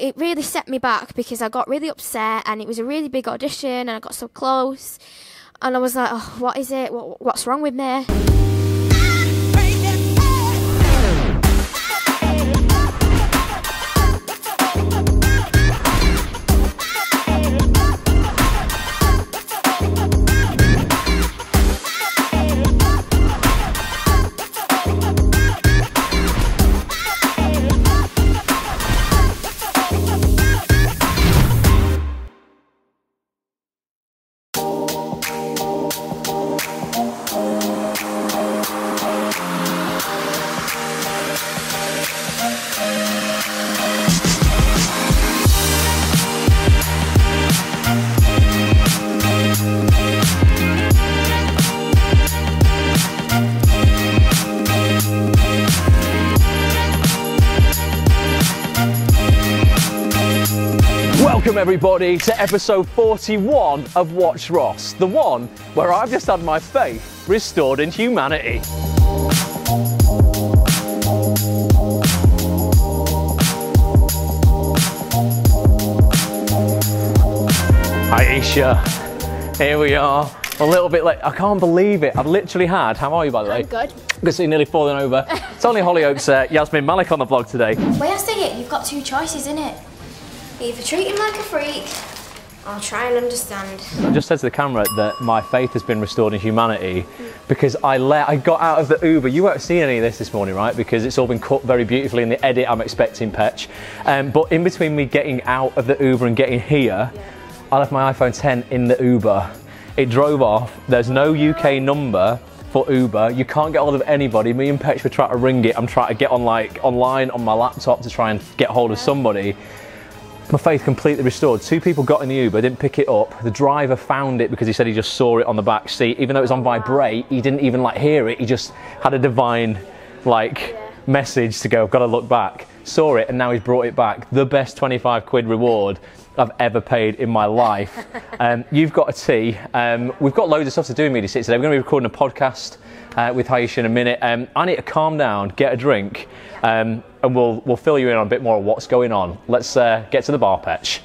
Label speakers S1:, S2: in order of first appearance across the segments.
S1: it really set me back because I got really upset, and it was a really big audition, and I got so close, and I was like, oh, what is it? What's wrong with me?
S2: Welcome everybody to episode 41 of WatchRoss, the one where I've just had my faith restored in humanity. Ayesha, here we are. A little bit late. I can't believe it. I've literally had, how are you by the way?
S1: I'm good.
S2: Good to see you nearly falling over. It's only Hollyoaks Yasmin Malik on the vlog today.
S1: Way I say it, you've got two choices, innit? Either treat him like a freak, or try and understand.
S2: I just said to the camera that my faith has been restored in humanity because I got out of the Uber. You won't see any of this morning, right? Because it's all been cut very beautifully in the edit I'm expecting, Petch. But in between me getting out of the Uber and getting here, I left my iPhone 10 in the Uber. It drove off. There's no UK number for Uber. You can't get hold of anybody. Me and Petch were trying to ring it. I'm trying to get on online on my laptop to try and get hold of somebody. My faith completely restored. Two people got in the Uber, didn't pick it up. The driver found it because he said he just saw it on the back seat. Even though it was on vibrate, he didn't even hear it. He just had a divine message to go, I've got to look back. Saw it and now he's brought it back. The best 25 quid reward I've ever paid in my life. You've got a tea. We've got loads of stuff to do in Media City today. We're going to be recording a podcast with Ayesha in a minute. I need to calm down, get a drink, and we'll fill you in on a bit more of what's going on. Let's get to the bar, Petch.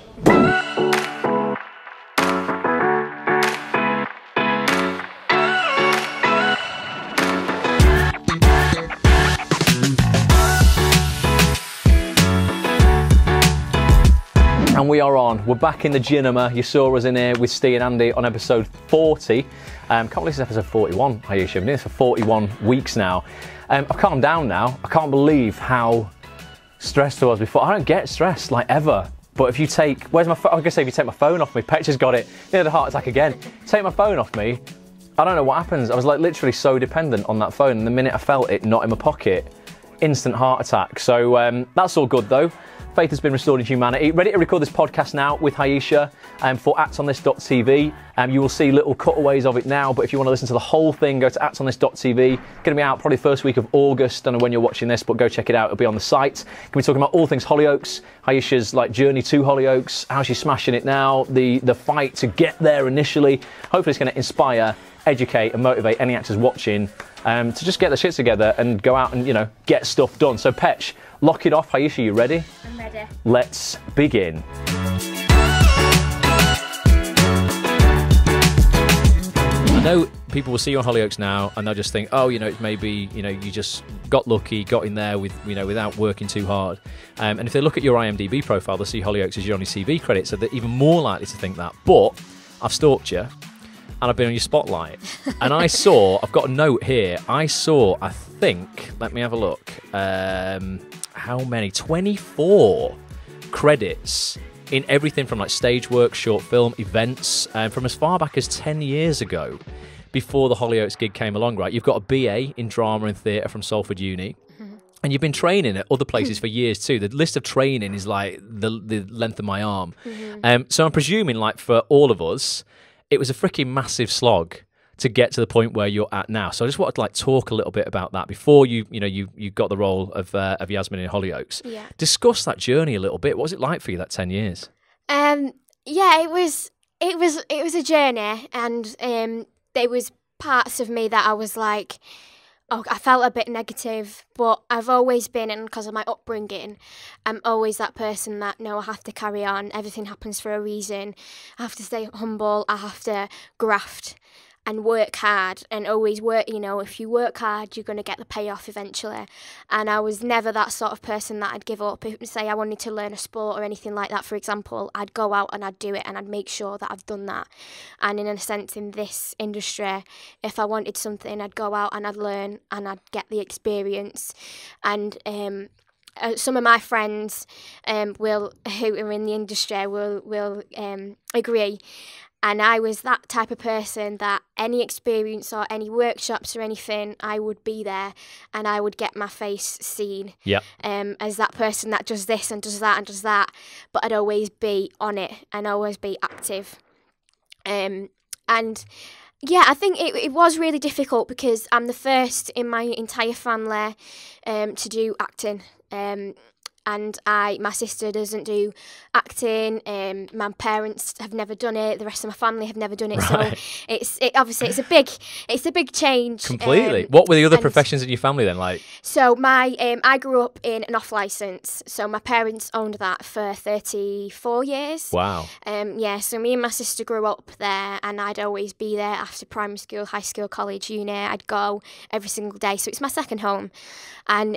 S2: And we are on. We're back in the cinema. You saw us in here with Steve and Andy on episode 40. Can't believe it's episode 41, Ayesha. I've been doing this for 41 weeks now. I've calmed down now. I can't believe how stressed I was before. I don't get stressed, ever. But if you take, where's my phone? I was gonna say if you take my phone off me, Petch has got it. You know, the heart attack again. Take my phone off me, I don't know what happens. I was literally so dependent on that phone. And the minute I felt it not in my pocket, instant heart attack. So that's all good though. Faith has been restored in humanity. Ready to record this podcast now with Ayesha for actsonthis.tv. You will see little cutaways of it now, but if you want to listen to the whole thing, go to actsonthis.tv. Going to be out probably first week of August. Don't know when you're watching this, but go check it out. It'll be on the site. Going to be talking about all things Hollyoaks, Ayesha's journey to Hollyoaks, how she's smashing it now, the fight to get there initially. Hopefully it's going to inspire, educate and motivate any actors watching to just get their shit together and go out and, get stuff done. So Petch, lock it off. Ayesha, you ready?
S1: I'm ready.
S2: Let's begin. I know people will see you on Hollyoaks now and they'll just think, oh, it's maybe, you just got lucky, got in there with, without working too hard. And if they look at your IMDb profile, they'll see Hollyoaks as your only CV credit, so they're even more likely to think that. But I've stalked you and I've been on your spotlight. And I've got a note here. I think, let me have a look. How many? 24 credits in everything from stage work, short film, events, from as far back as 10 years ago, before the Hollyoaks gig came along, right? You've got a BA in drama and theatre from Salford Uni. And you've been training at other places for years too. The list of training is the length of my arm. So I'm presuming for all of us, it was a freaking massive slog to get to the point where you're at now. So I just wanted to talk a little bit about that before you got the role of Yasmin in Hollyoaks. Yeah. Discuss that journey a little bit. What was it like for you, that 10 years?
S1: Yeah, it was a journey, and there was parts of me that I was like, I felt a bit negative, but I've always been, and because of my upbringing, I'm always that person that, no, I have to carry on. Everything happens for a reason. I have to stay humble. I have to graft and work hard, and always work. You know, if you work hard, you're going to get the payoff eventually. And I was never that sort of person that I'd give up. If, say, I wanted to learn a sport or anything like that, for example, I'd go out and I'd do it, and I'd make sure that I've done that. And in a sense, in this industry, if I wanted something, I'd go out and I'd learn and I'd get the experience. And some of my friends who are in the industry will agree. And I was that type of person that any experience or any workshops or anything, I would be there and I would get my face seen as that person that does this and does that and does that. But I'd always be on it and always be active. And yeah, I think it was really difficult because I'm the first in my entire family to do acting. And my sister doesn't do acting. My parents have never done it. The rest of my family have never done it.
S2: Right.
S1: So obviously it's a big change.
S2: Completely. What were the other professions in your family then like?
S1: So I grew up in an off licence. So my parents owned that for 34 years.
S2: Wow.
S1: Yeah. So me and my sister grew up there, and I'd always be there after primary school, high school, college, uni. I'd go every single day. So it's my second home, and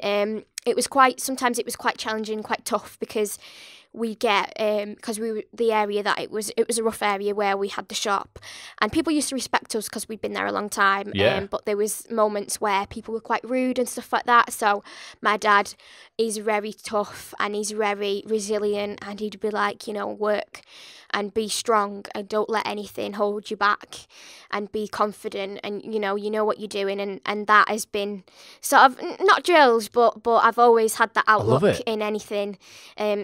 S1: sometimes it was quite challenging, quite tough, because we get because we were the area that it was a rough area where we had the shop, and people used to respect us because we'd been there a long time. But there was moments where people were quite rude and stuff like that. So my dad is very tough and he's very resilient, and he'd be like, work and be strong and don't let anything hold you back, and be confident, and you know what you're doing, and that has been sort of not drilled, but I've always had that outlook in anything.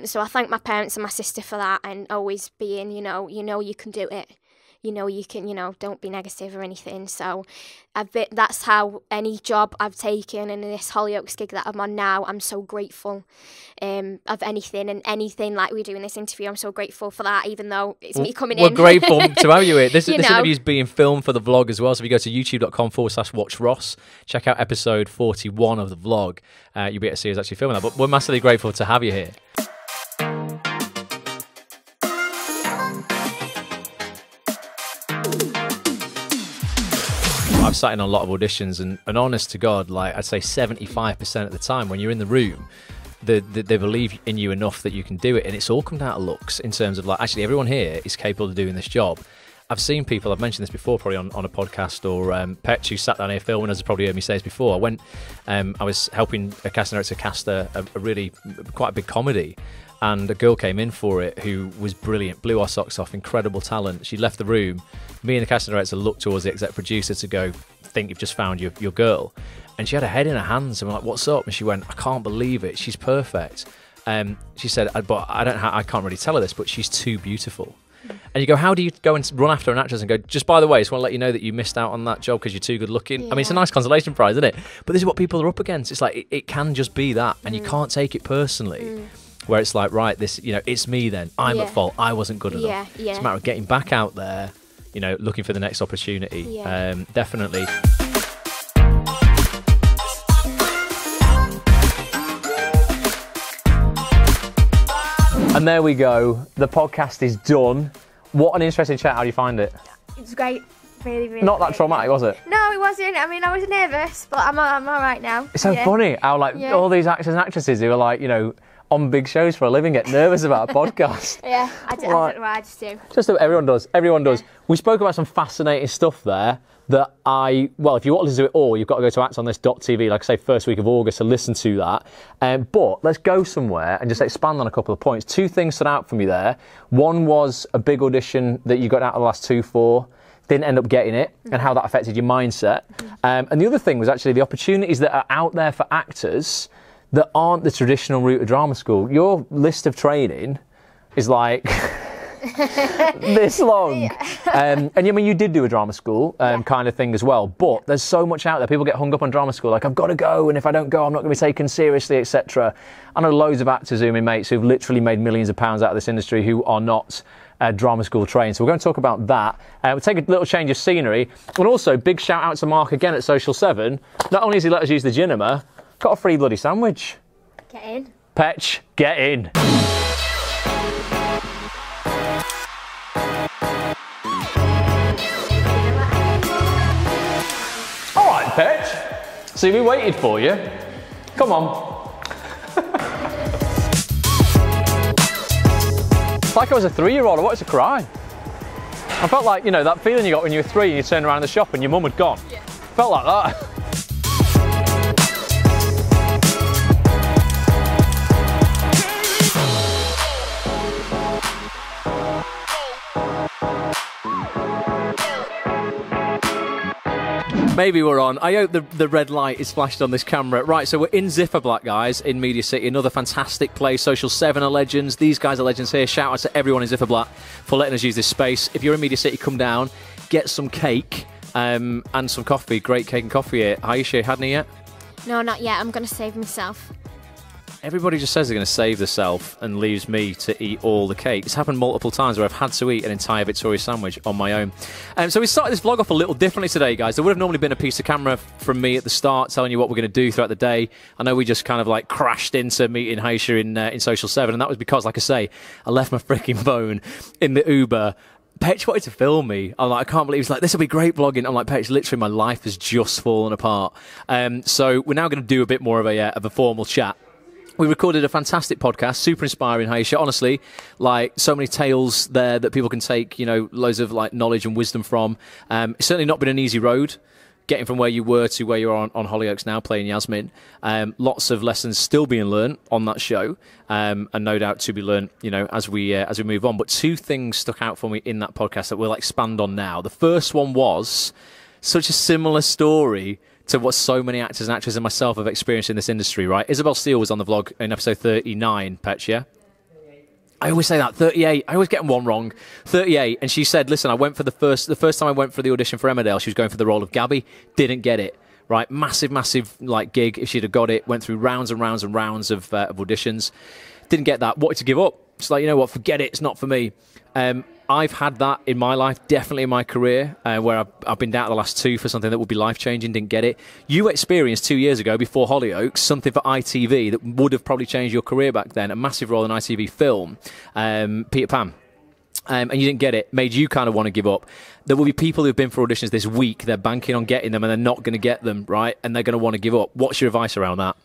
S1: So I thank my parents and my sister for that, and always being you can do it. You can, don't be negative or anything. So that's how any job I've taken, and in this Hollyoaks gig that I'm on now, I'm so grateful of anything, and anything like we do in this interview, I'm so grateful for that, even though it's me coming in.
S2: We're grateful to have you here. This interview is being filmed for the vlog as well. So if you go to youtube.com/WatchRoss, check out episode 41 of the vlog. You'll be able to see us actually filming that. But we're massively grateful to have you here. I've sat in a lot of auditions, and honest to God, like I'd say 75% of the time when you're in the room, they believe in you enough that you can do it, and it's all come down to looks in terms of like, actually everyone here is capable of doing this job. I've seen people, I've mentioned this before probably on a podcast, or Petch, who sat down here filming, has probably heard me say this before. I was helping a casting director cast a really quite a big comedy, and a girl came in for it who was brilliant, blew our socks off, incredible talent. She left the room. Me and the casting director looked towards the exec producer to go, think you've just found your girl. And she had her head in her hands, and we're like, what's up? And she went, I can't believe it. She's perfect. She said, but I can't really tell her this, but she's too beautiful. And you go, how do you go and run after an actress and go, just by the way, I just want to let you know that you missed out on that job because you're too good looking? Yeah. I mean, it's a nice consolation prize, isn't it? But this is what people are up against. It's like, it can just be that, and you can't take it personally. Where it's like, right, this, it's me then. I'm at fault. I wasn't good enough. It's a matter of getting back out there, looking for the next opportunity. Definitely. And there we go. The podcast is done. What an interesting chat. How do you find it?
S1: It was great. Really, really
S2: Not that traumatic, was it?
S1: No, it wasn't. I mean, I was nervous, but I'm all right now.
S2: It's so funny how, all these actors and actresses who are like, on big shows for a living get nervous about a podcast.
S1: I don't know why, I just do.
S2: Everyone does. We spoke about some fascinating stuff there that if you want to listen to it all, you've got to go to actonthis.tv, like I say, first week of August, to listen to that. But let's go somewhere and just expand on a couple of points. Two things stood out for me there. One was a big audition that you got out of the last two for, didn't end up getting it, and how that affected your mindset. And the other thing was actually the opportunities that are out there for actors that aren't the traditional route of drama school. Your list of training is like this long. And I mean, you did do a drama school kind of thing as well, but there's so much out there. People get hung up on drama school, like, I've got to go, and if I don't go, I'm not going to be taken seriously, etc. I know loads of actors who are my mates who've literally made millions of pounds out of this industry who are not drama school trained. So we're going to talk about that. We'll take a little change of scenery. And also, big shout out to Mark again at Social 7. Not only has he let us use the Ginema, got a free bloody sandwich.
S1: Get in.
S2: Petch, get in. All right, Petch. So we waited for you. Come on. It's like I was a 3-year-old. I wanted to cry. I felt like, you know, that feeling you got when you were 3 and you turned around the shop and your mum had gone. Yeah. Felt like that. Maybe we're on. I hope the red light is flashed on this camera. Right, so we're in Zipper Black, guys, in Media City. Another fantastic place. Social 7 are legends. These guys are legends here. Shout out to everyone in Zipper Black for letting us use this space. If you're in Media City, come down, get some cake and some coffee. Great cake and coffee here. Ayesha, had any yet?
S1: No, not yet. I'm going to save myself.
S2: Everybody just says they're going to save themselves and leaves me to eat all the cake. It's happened multiple times where I've had to eat an entire Victoria sandwich on my own. So we started this vlog off a little differently today, guys. There would have normally been a piece of camera from me at the start telling you what we're going to do throughout the day. I know we just kind of like crashed into meeting Ayesha in Social 7, and that was because, like I say, I left my freaking phone in the Uber. Petch wanted to film me. I'm like, I can't believe. He's like, this will be great vlogging. I'm like, Petch, literally my life has just fallen apart. So we're now going to do a bit more of a formal chat. We recorded a fantastic podcast, super inspiring, Ayesha. Honestly, like, so many tales there that people can take, you know, loads of like knowledge and wisdom from. It's certainly not been an easy road, getting from where you were to where you're on Hollyoaks now, playing Yasmin. Lots of lessons still being learned on that show, and no doubt to be learned, you know, as we move on. But 2 things stuck out for me in that podcast that we'll expand on now. The first one was such a similar story to what so many actors and actresses and myself have experienced in this industry, right? Isabel Steele was on the vlog in episode 39, Petch, yeah? I always say that, 38. I always get one wrong. 38, and she said, listen, I went for the first time I went for the audition for Emmerdale, she was going for the role of Gabby, didn't get it, right? Massive, like, gig. If she'd have got it, went through rounds and rounds and rounds of auditions. Didn't get that, wanted to give up. It's like, you know what, forget it, it's not for me. I've had that in my life, definitely in my career, where I've been down to the last 2 for something that would be life-changing, didn't get it. You experienced 2 years ago, before Hollyoaks, something for ITV that would have probably changed your career back then, a massive role in ITV film, Peter Pan. And you didn't get it, made you kind of want to give up. There will be people who've been for auditions this week, they're banking on getting them and they're not going to get them, right? And they're going to want to give up. What's your advice around that?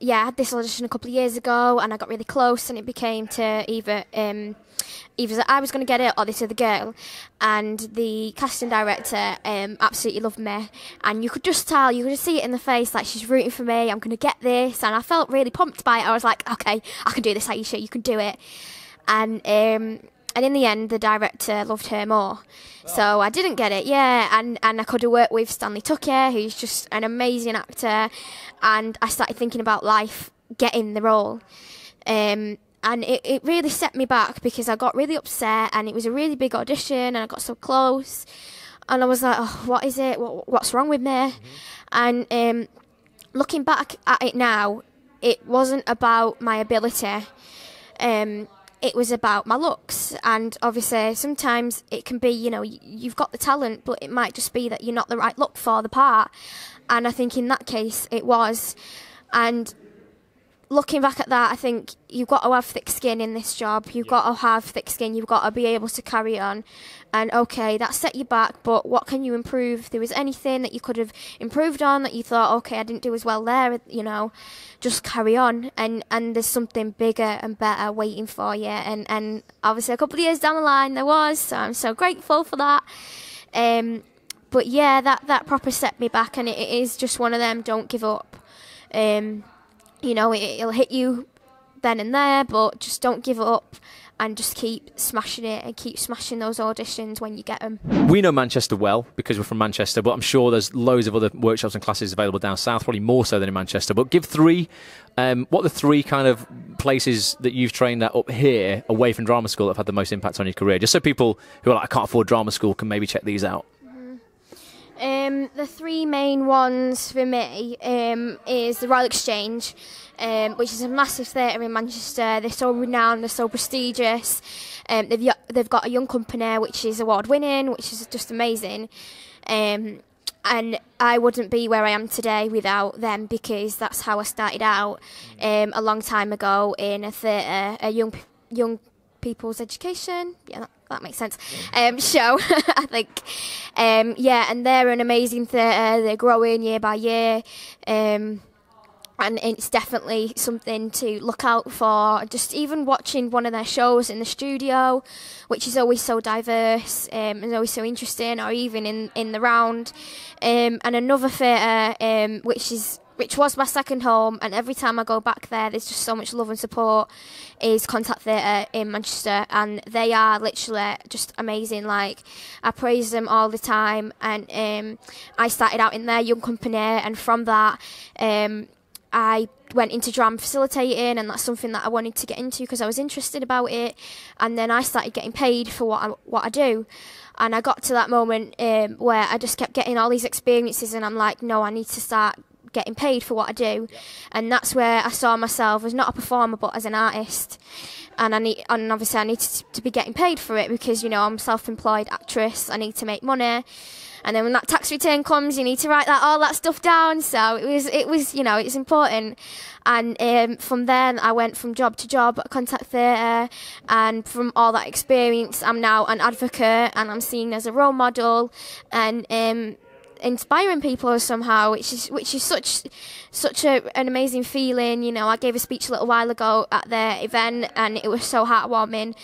S1: I had this audition a couple of years ago and I got really close, and it became to either that I was going to get it or this other girl, and the casting director absolutely loved me, and you could just tell, you could just see it in the face, like, she's rooting for me, I'm going to get this, and I felt really pumped by it. I was like, okay, I can do this, Ayesha, you can do it. And in the end, the director loved her more. So I didn't get it, and I could have worked with Stanley Tucker, who's just an amazing actor, and I started thinking about life getting the role. And it really set me back because I got really upset, and it was a really big audition, and I got so close, and I was like, oh, what is it? What's wrong with me? Mm-hmm. And looking back at it now, it wasn't about my ability. It was about my looks, and obviously sometimes it can be, you know, you've got the talent, but it might just be that you're not the right look for the part, and I think in that case it was. And looking back at that, I think you've got to have thick skin in this job. You've got to have thick skin. You've got to be able to carry on. And okay, that set you back, but what can you improve? If there was anything that you could have improved on that you thought, okay, I didn't do as well there, you know, just carry on. And there's something bigger and better waiting for you. And obviously a couple of years down the line there was, so I'm so grateful for that. But yeah, that proper set me back, and it is just one of them, don't give up. You know, it'll hit you then and there, but just don't give up and just keep smashing it and keep smashing those auditions when you get them.
S2: We know Manchester well because we're from Manchester, but I'm sure there's loads of other workshops and classes available down south, probably more so than in Manchester. But give three, what are the three kind of places that you've trained at up here away from drama school that have had the most impact on your career? Just so people who are like, I can't afford drama school, can maybe check these out.
S1: The three main ones for me is the Royal Exchange, which is a massive theatre in Manchester. They're so renowned, they're so prestigious. They've got a young company which is award-winning, which is just amazing. And I wouldn't be where I am today without them, because that's how I started out a long time ago in a theatre, a young people's education. Yeah, that makes sense. Show, I think. Yeah, and they're an amazing theatre. They're growing year by year. And it's definitely something to look out for. Just even watching one of their shows in the studio, which is always so diverse and always so interesting, or even in the round. And another theatre, which was my second home, and every time I go back there, there's just so much love and support, is Contact Theatre in Manchester, and they are literally just amazing. Like, I praise them all the time, and I started out in their young company, and from that, I went into drama facilitating, and that's something that I wanted to get into because I was interested about it, and then I started getting paid for what I do. And I got to that moment where I just kept getting all these experiences, and I'm like, no, I need to start getting paid for what I do. And that's where I saw myself as not a performer but as an artist, and obviously I needed to be getting paid for it, because, you know, I'm a self-employed actress, I need to make money. And then when that tax return comes, you need to write all that stuff down. So it was, you know, it's important. And from then I went from job to job at Contact Theatre, and from all that experience, I'm now an advocate, and I'm seen as a role model, and inspiring people somehow, which is such an amazing feeling. You know, I gave a speech a little while ago at their event, and it was so heartwarming.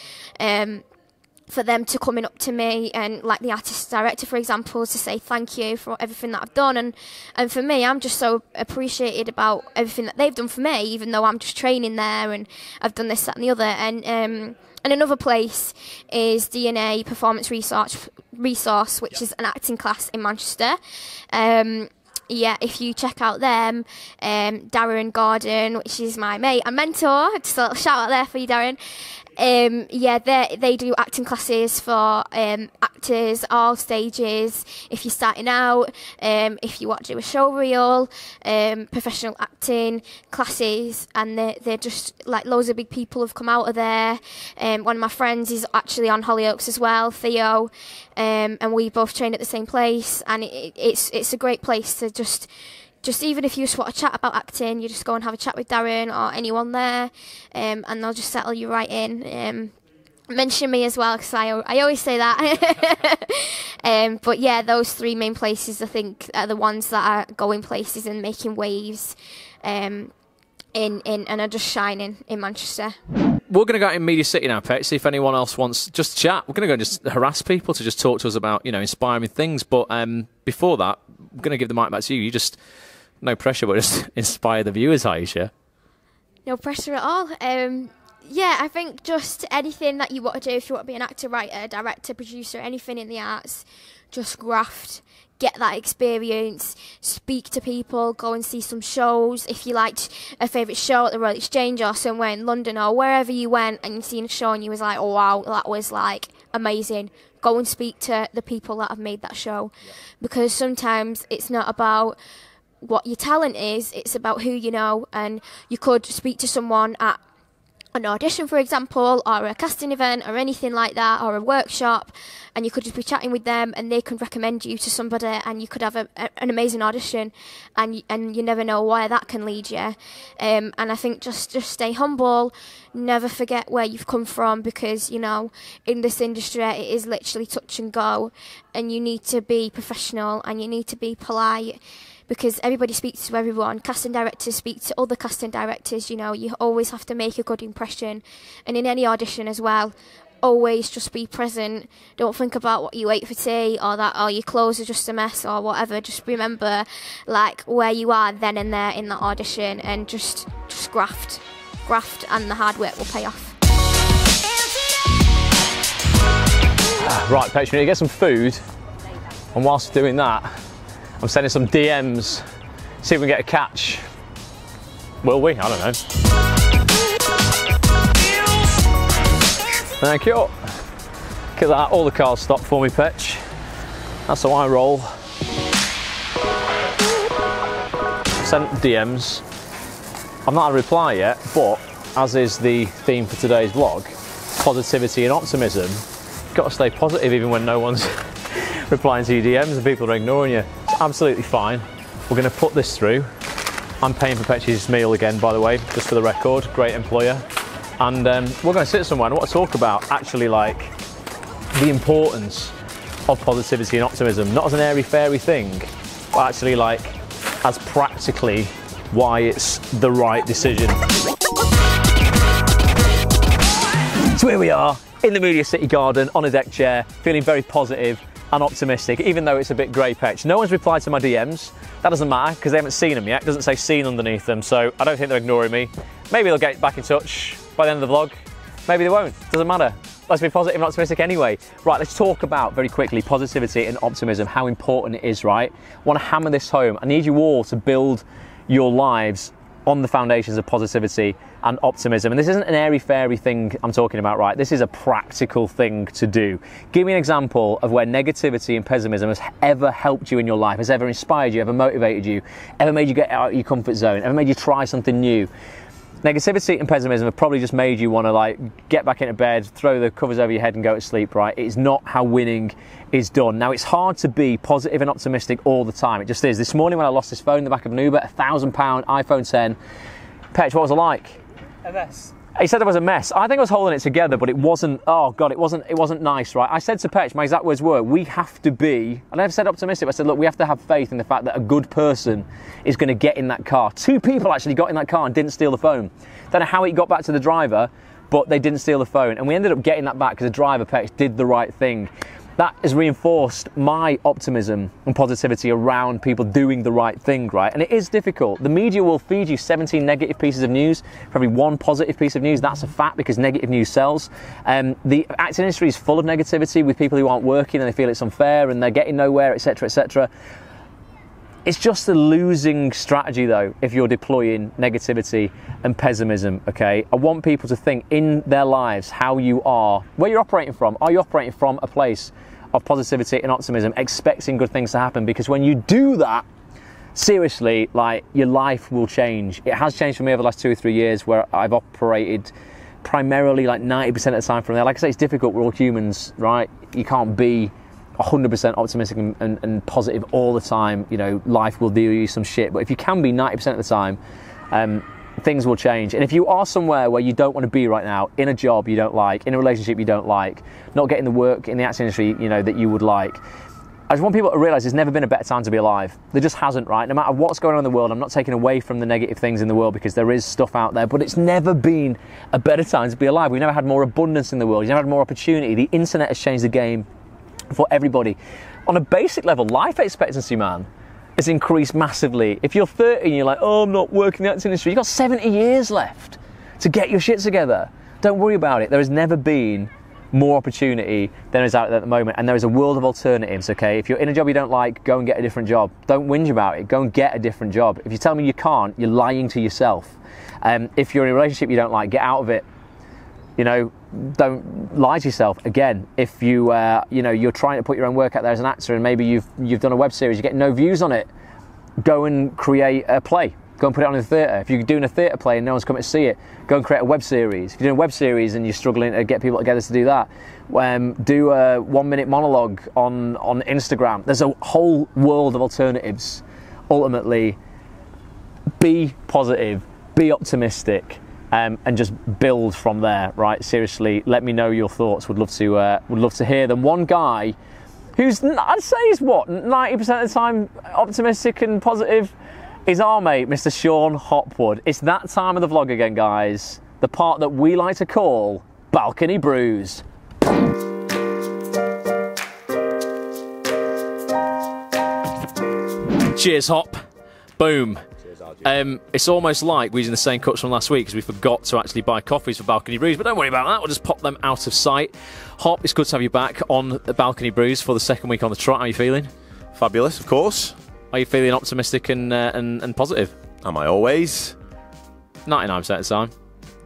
S1: For them to coming up to me, and like the artist director, for example, to say thank you for everything that I've done, and for me, I'm just so appreciated about everything that they've done for me, even though I'm just training there and I've done this, that and the other. And another place is DNA Performance Resource, which is an acting class in Manchester. Yeah, if you check out them, Darren Gordon, which is my mate and mentor, just a little shout out there for you, Darren. Yeah, they do acting classes for actors, all stages. If you're starting out, if you want to do a show reel, professional acting classes, and they're just like loads of big people have come out of there. One of my friends is actually on Hollyoaks as well, Theo, and we both train at the same place, and it's a great place to just even if you just want to chat about acting, you just go and have a chat with Darren or anyone there, and they'll just settle you right in. Mention me as well, because I always say that. But yeah, those three main places I think are the ones that are going places and making waves, and are just shining in Manchester.
S2: We're going to go out in Media City now, Pet, see if anyone else wants just to chat. We're going to go and just harass people to just talk to us about, you know, inspiring things. But before that, I'm going to give the mic back to you. You just, no pressure, but just inspire the viewers, Ayesha.
S1: No pressure at all. Yeah, I think just anything that you want to do, if you want to be an actor, writer, director, producer, anything in the arts, just graft. Get that experience, speak to people, go and see some shows. If you liked a favourite show at the Royal Exchange or somewhere in London or wherever you went and you've seen a show and you was like, oh wow, that was like amazing, go and speak to the people that have made that show. Yeah. Because sometimes it's not about what your talent is, it's about who you know. And you could speak to someone at an audition, for example, or a casting event or anything like that, or a workshop, and you could just be chatting with them and they could recommend you to somebody, and you could have an amazing audition, and you never know where that can lead you. And I think just stay humble, never forget where you've come from, because, you know, in this industry it is literally touch and go, and you need to be professional and you need to be polite, because everybody speaks to everyone. Casting directors speak to other casting directors, you know. You always have to make a good impression. And in any audition as well, always just be present. Don't think about what you ate for tea, or that, your clothes are just a mess or whatever. Just remember, like, where you are then and there in that audition, and just graft graft and the hard work will pay off.
S2: Right, Petch, we need to get some food, and whilst doing that, I'm sending some DMs, see if we can get a catch. Will we? I don't know. Thank you. Look at that, all the cars stopped for me, Petch. That's how I roll. Sent DMs. I've not had a reply yet, but as is the theme for today's vlog, positivity and optimism, you've got to stay positive even when no one's replying to your DMs and people are ignoring you. It's absolutely fine. We're going to put this through. I'm paying for Petch's meal again, by the way, just for the record. Great employer. And we're going to sit somewhere and I want to talk about actually like the importance of positivity and optimism, not as an airy-fairy thing, but actually like as practically why it's the right decision. So here we are in the Media City garden on a deck chair, feeling very positive and optimistic, even though it's a bit grey, Petch. No one's replied to my DMs. That doesn't matter because they haven't seen them yet. It doesn't say seen underneath them, so I don't think they're ignoring me. Maybe they'll get back in touch by the end of the vlog. Maybe they won't. Doesn't matter. Let's be positive and optimistic anyway. Right, let's talk about, very quickly, positivity and optimism, how important it is, right? I want to hammer this home. I need you all to build your lives on the foundations of positivity and optimism. And this isn't an airy-fairy thing I'm talking about, right? This is a practical thing to do. Give me an example of where negativity and pessimism has ever helped you in your life, has ever inspired you, ever motivated you, ever made you get out of your comfort zone, ever made you try something new. Negativity and pessimism have probably just made you want to like get back into bed, throw the covers over your head and go to sleep, right? It's not how winning is done. Now, it's hard to be positive and optimistic all the time. It just is. This morning when I lost this phone in the back of an Uber, £1,000 iPhone 10, Petch, what was it like?
S3: A mess.
S2: He said it was a mess. I think I was holding it together, but it wasn't, oh God, it wasn't nice, right? I said to Petch, my exact words were, we have to be, I never said optimistic, but I said, look, we have to have faith in the fact that a good person is going to get in that car. 2 people actually got in that car and didn't steal the phone. Don't know how it got back to the driver, but they didn't steal the phone. And we ended up getting that back because the driver, Petch, did the right thing. That has reinforced my optimism and positivity around people doing the right thing, right? And it is difficult. The media will feed you 17 negative pieces of news for every 1 positive piece of news. That's a fact because negative news sells. The acting industry is full of negativity with people who aren't working and they feel it's unfair and they're getting nowhere, etc., etc. It's just a losing strategy though if you're deploying negativity and pessimism, okay? I want people to think in their lives how you are, where you're operating from. Are you operating from a place of positivity and optimism, expecting good things to happen? Because when you do that, seriously, like your life will change. It has changed for me over the last 2 or 3 years where I've operated primarily like 90% of the time from there. Like I say, it's difficult, we're all humans, right? You can't be 100% optimistic and positive all the time. You know, life will deal you some shit, but if you can be 90% of the time, things will change. And if you are somewhere where you don't want to be right now, in a job you don't like, in a relationship you don't like, not getting the work in the acting industry, you know, that you would like, I just want people to realise there's never been a better time to be alive. There just hasn't, right? No matter what's going on in the world, I'm not taking away from the negative things in the world because there is stuff out there, but it's never been a better time to be alive. We've never had more abundance in the world. We've never had more opportunity. The internet has changed the game for everybody. On a basic level, life expectancy, man, has increased massively. If you're 30 and you're like, oh, I'm not working in the acting industry, you've got 70 years left to get your shit together. Don't worry about it. There has never been more opportunity than is out there at the moment, and there is a world of alternatives, okay? If you're in a job you don't like, go and get a different job. Don't whinge about it. Go and get a different job. If you tell me you can't, you're lying to yourself. If you're in a relationship you don't like, get out of it. You know, don't lie to yourself. Again, if you, you know, you're trying to put your own work out there as an actor and maybe you've done a web series, you get no views on it, go and create a play. Go and put it on in the theatre. If you're doing a theatre play and no one's coming to see it, go and create a web series. If you're doing a web series and you're struggling to get people together to do that, do a 1-minute monologue on Instagram. There's a whole world of alternatives. Ultimately, be positive, be optimistic, and just build from there, right? Seriously, let me know your thoughts. Would love to hear them. One guy who's, I'd say, is what, 90% of the time optimistic and positive, is our mate, Mr. Sean Hopwood. It's that time of the vlog again, guys. The part that we like to call Balcony Brews. Cheers, Hop. Boom. It's almost like we're using the same cups from last week because we forgot to actually buy coffees for Balcony Brews, but don't worry about that. We'll just pop them out of sight. Hop, it's good to have you back on the Balcony Brews for the second week on the trot. How are you feeling?
S3: Fabulous, of course.
S2: Are you feeling optimistic and positive?
S3: Am I always?
S2: 99% of the time.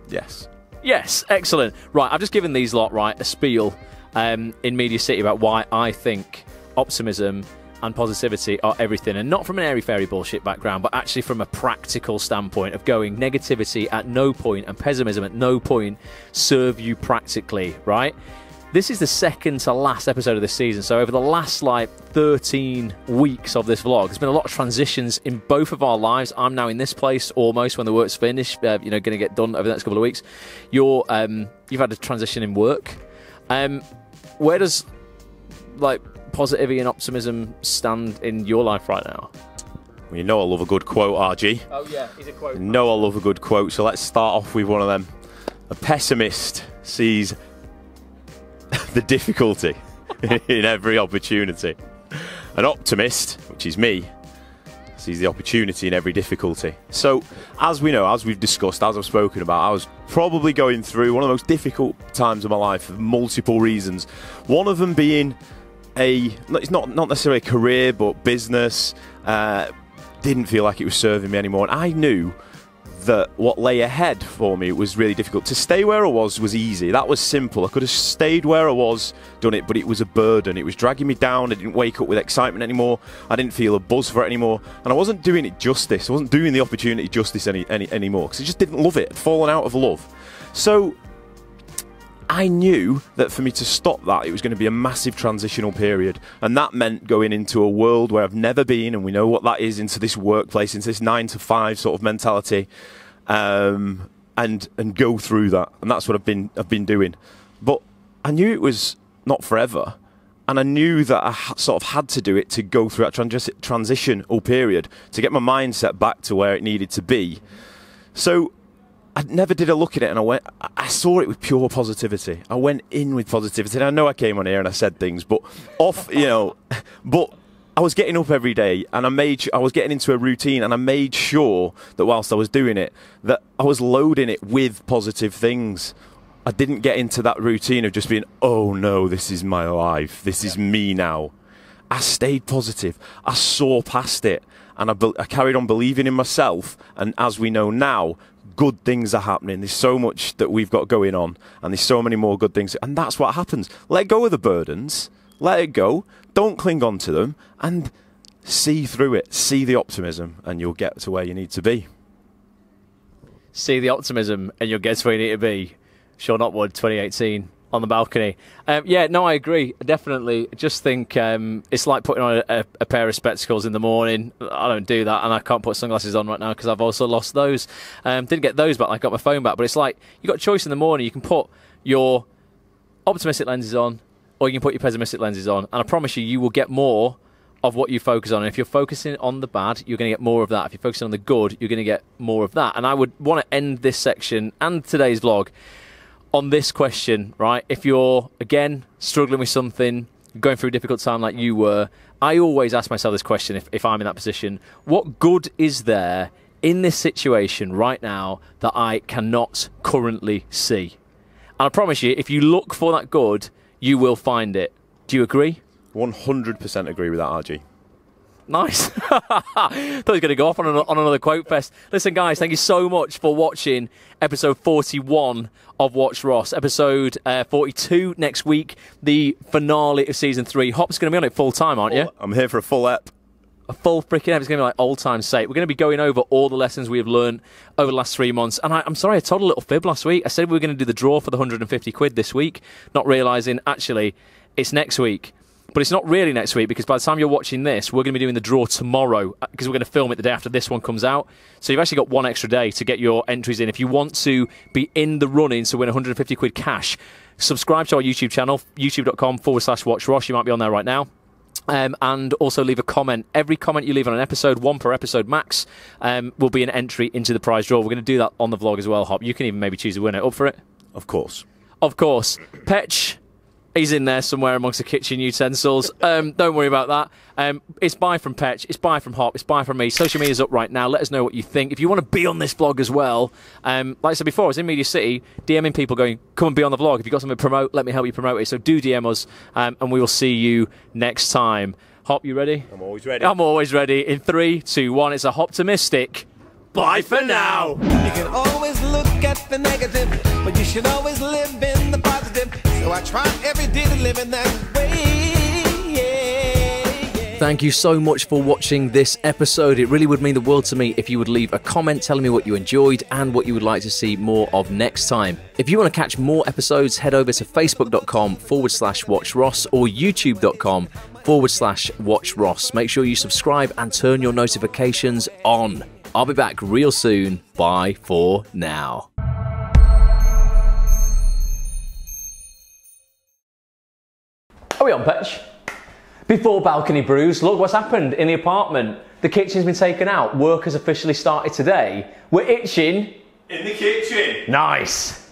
S3: Yes.
S2: Yes, excellent. Right, I've just given these lot, right, a spiel in Media City about why I think optimism and positivity are everything, and not from an airy-fairy bullshit background, but actually from a practical standpoint of going negativity at no point and pessimism at no point serve you practically, right? This is the second to last episode of this season, so over the last, 13 weeks of this vlog, there's been a lot of transitions in both of our lives. I'm now in this place almost when the work's finished, going to get done over the next couple of weeks. You've had a transition in work. Where does, positivity and optimism stand in your life right now?
S3: Well, you know I love a good quote, RG.
S2: Oh yeah, he's a quote.
S3: You know I love a good quote, so let's start off with one of them. A pessimist sees the difficulty in every opportunity. An optimist, which is me, sees the opportunity in every difficulty. So, as we know, as we've discussed, as I've spoken about, I was probably going through one of the most difficult times of my life for multiple reasons. One of them being it's not necessarily a career, but business. Didn't feel like it was serving me anymore, and I knew that what lay ahead for me was really difficult. To stay where I was easy. That was simple. I could have stayed where I was, done it, but it was a burden. It was dragging me down. I didn't wake up with excitement anymore. I didn't feel a buzz for it anymore, and I wasn't doing it justice. I wasn't doing the opportunity justice anymore because I just didn't love it. I'd fallen out of love. So I knew that for me to stop that, it was going to be a massive transitional period, and that meant going into a world where I've never been, and we know what that is, into this workplace, into this 9-to-5 sort of mentality, and go through that, and that's what I've been doing. But I knew it was not forever, and I knew that I sort of had to do it to go through that transitional period to get my mindset back to where it needed to be. So I never did a look at it, and I saw it with pure positivity. I went in with positivity. And I know I came on here and I said things, but but I was getting up every day, and I was getting into a routine, and I made sure that whilst I was doing it, that I was loading it with positive things. I didn't get into that routine of just being, oh no, this is my life. This is me now. I stayed positive. I saw past it, and I carried on believing in myself. And as we know now, good things are happening. There's so much that we've got going on, and there's so many more good things, and that's what happens. Let go of the burdens, let it go, don't cling on to them, and see through it. See the optimism, and you'll get to where you need to be.
S2: See the optimism, and you'll get to where you need to be. Sean Otwood, 2018 on the balcony. Yeah, no, I agree. Definitely. I just think it's like putting on a pair of spectacles in the morning. I don't do that, and I can't put sunglasses on right now because I've also lost those. Didn't get those back. I got my phone back, but it's like you've got a choice in the morning. You can put your optimistic lenses on, or you can put your pessimistic lenses on, and I promise you, you will get more of what you focus on. And if you're focusing on the bad, you're going to get more of that. If you're focusing on the good, you're going to get more of that. And I would want to end this section and today's vlog on this question, right? If you're, again, struggling with something, going through a difficult time like you were, I always ask myself this question if I'm in that position. What good is there in this situation right now that I cannot currently see? And I promise you, if you look for that good, you will find it. Do you agree?
S3: 100% agree with that, RG.
S2: Nice. Thought he was going to go off on another quote fest. Listen, guys, thank you so much for watching episode 41 of WatchRoss. Episode 42 next week, the finale of season 3. Hop's going to be on it full time, aren't you?
S3: I'm here for a full ep.
S2: A full freaking ep. It's going to be like old time's sake. We're going to be going over all the lessons we have learned over the last 3 months. And I'm sorry, I told a little fib last week. I said we were going to do the draw for the 150 quid this week, not realising, actually, it's next week. But it's not really next week, because by the time you're watching this, we're going to be doing the draw tomorrow, because we're going to film it the day after this one comes out. So you've actually got one extra day to get your entries in. If you want to be in the running to win 150 quid cash, subscribe to our YouTube channel, youtube.com/WatchRoss. You might be on there right now. And also leave a comment. Every comment you leave on an episode, one per episode max, will be an entry into the prize draw. We're going to do that on the vlog as well, Hop. You can even maybe choose a winner. Up for it?
S3: Of course.
S2: Of course. Petch, He's in there somewhere amongst the kitchen utensils. Don't worry about that. It's bye from Petch, it's bye from Hop, it's bye from me. Social media's up right now. Let us know what you think. If you want to be on this vlog as well, like I said before, I was in Media City, DMing people going, come and be on the vlog. If you've got something to promote, let me help you promote it. So do DM us, and we will see you next time. Hop, you ready?
S3: I'm always ready.
S2: I'm always ready. In 3, 2, 1, it's a Hoptimistic. Bye for now.
S4: You can always look at the negative, but you should always live in the positive. So I try every day to live in that way. Yeah.
S2: Thank you so much for watching this episode. It really would mean the world to me if you would leave a comment telling me what you enjoyed and what you would like to see more of next time. If you want to catch more episodes, head over to facebook.com/WatchRoss or youtube.com/WatchRoss. Make sure you subscribe and turn your notifications on. I'll be back real soon. Bye for now. Are we on, Petch? Before balcony brews, look what's happened in the apartment. The kitchen's been taken out. Work has officially started today. We're itching.
S3: In the kitchen.
S2: Nice.